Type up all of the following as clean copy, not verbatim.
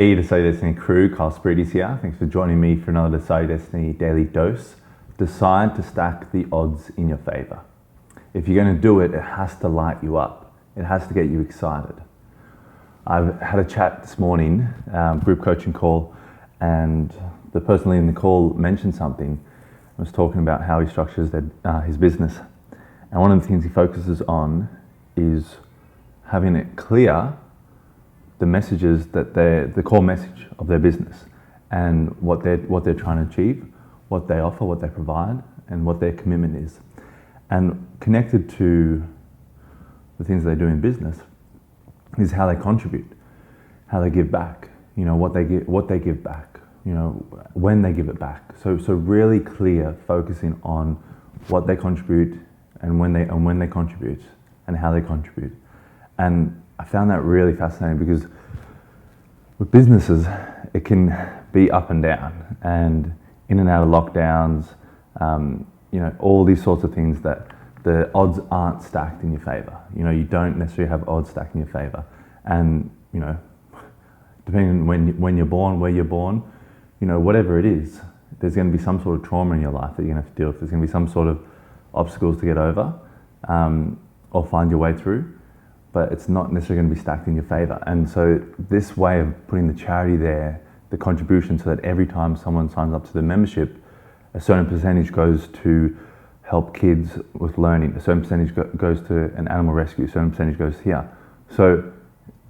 Hey, Decided Destiny crew, Carl Spirides here. Thanks for joining me for another Decided Destiny daily dose. Decide to stack the odds in your favor. If you're going to do it, it has to light you up. It has to get you excited. I've had a chat this morning, group coaching call, and the person leading the call mentioned something. I was talking about how he structures his business. And one of the things he focuses on is having it clear the messages that the core message of their business and what they're trying to achieve, what they offer, what they provide, and what their commitment is. And connected to the things they do in business is how they contribute, how they give back, what they give back, when they give it back. So really clear, focusing on what they contribute and when they contribute and how they contribute. And I found that really fascinating because with businesses, it can be up and down and in and out of lockdowns, all these sorts of things that the odds aren't stacked in your favor. You don't necessarily have odds stacked in your favor. And, depending on when you're born, where you're born, whatever it is, there's going to be some sort of trauma in your life that you're going to have to deal with. There's going to be some sort of obstacles to get over or find your way through. But it's not necessarily going to be stacked in your favor. And so this way of putting the charity there, the contribution, so that every time someone signs up to the membership, a certain percentage goes to help kids with learning, a certain percentage goes to an animal rescue, a certain percentage goes here. So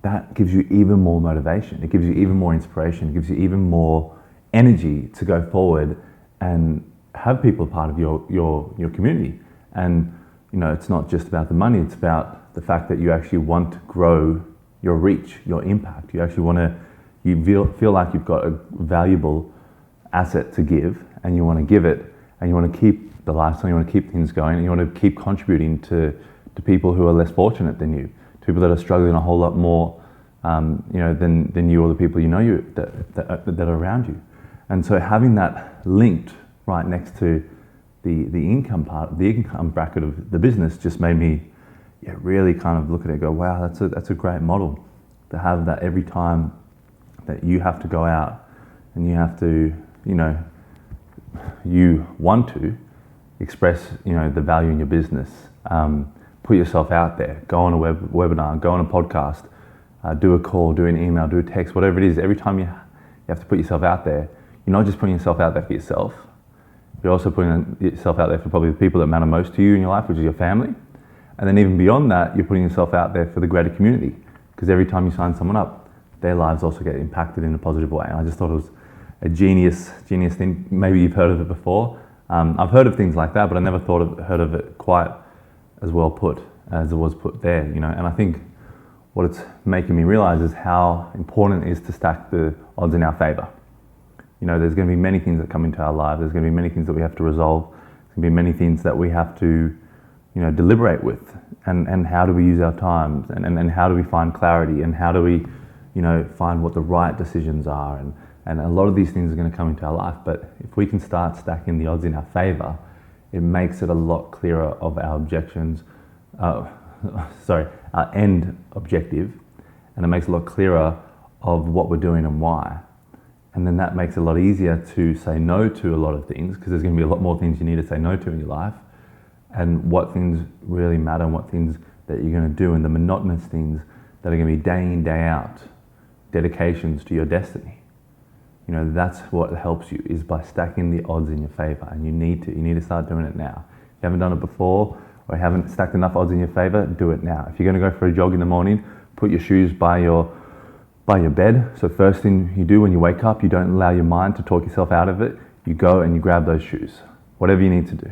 that gives you even more motivation. It gives you even more inspiration. It gives you even more energy to go forward and have people part of your community. And it's not just about the money, it's about the fact that you actually want to grow your reach, your impact. You actually you feel like you've got a valuable asset to give, and you want to give it, and you want to keep the lifestyle, you want to keep things going, and you want to keep contributing to people who are less fortunate than you, to people that are struggling a whole lot more, than you or the people that are around you. And so having that linked right next to the income part, the income bracket of the business, just made me really kind of look at it and go, wow, that's a great model to have that every time that you have to go out and you have to, you want to express, the value in your business, put yourself out there, go on a webinar, go on a podcast, do a call, do an email, do a text, whatever it is. Every time you have to put yourself out there, you're not just putting yourself out there for yourself, you're also putting yourself out there for probably the people that matter most to you in your life, which is your family. And then even beyond that, you're putting yourself out there for the greater community, because every time you sign someone up, their lives also get impacted in a positive way. And I just thought it was a genius thing. Maybe you've heard of it before. I've heard of things like that, but I never heard of it quite as well put as it was put there. And I think what it's making me realize is how important it is to stack the odds in our favor. There's going to be many things that come into our lives. There's going to be many things that we have to resolve. There's going to be many things that we have to deliberate with, and how do we use our time, and how do we find clarity, and how do we, find what the right decisions are, and a lot of these things are going to come into our life. But if we can start stacking the odds in our favor, it makes it a lot clearer of our our end objective, and it makes it a lot clearer of what we're doing and why. And then that makes it a lot easier to say no to a lot of things, because there's going to be a lot more things you need to say no to in your life, and what things really matter, and what things that you're going to do, and the monotonous things that are going to be day in, day out, dedications to your destiny. That's what helps you, is by stacking the odds in your favor. And you need to start doing it now. If you haven't done it before, or you haven't stacked enough odds in your favor, do it now. If you're going to go for a jog in the morning, put your shoes by your bed. So first thing you do when you wake up, you don't allow your mind to talk yourself out of it. You go and you grab those shoes. Whatever you need to do.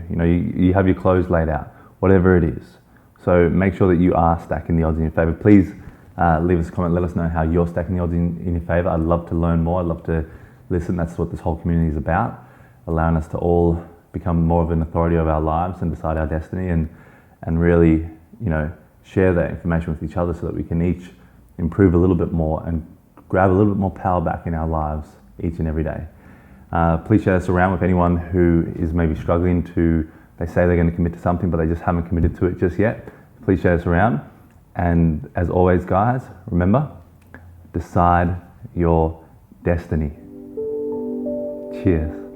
You have your clothes laid out, whatever it is. So make sure that you are stacking the odds in your favor. Please leave us a comment, let us know how you're stacking the odds in your favor. I'd love to learn more. I'd love to listen. That's what this whole community is about, allowing us to all become more of an authority of our lives and decide our destiny, and really, share that information with each other, so that we can each improve a little bit more and grab a little bit more power back in our lives each and every day. Please share this around with anyone who is maybe struggling they say they're going to commit to something, but they just haven't committed to it just yet. Please share this around. And as always, guys, remember, decide your destiny. Cheers.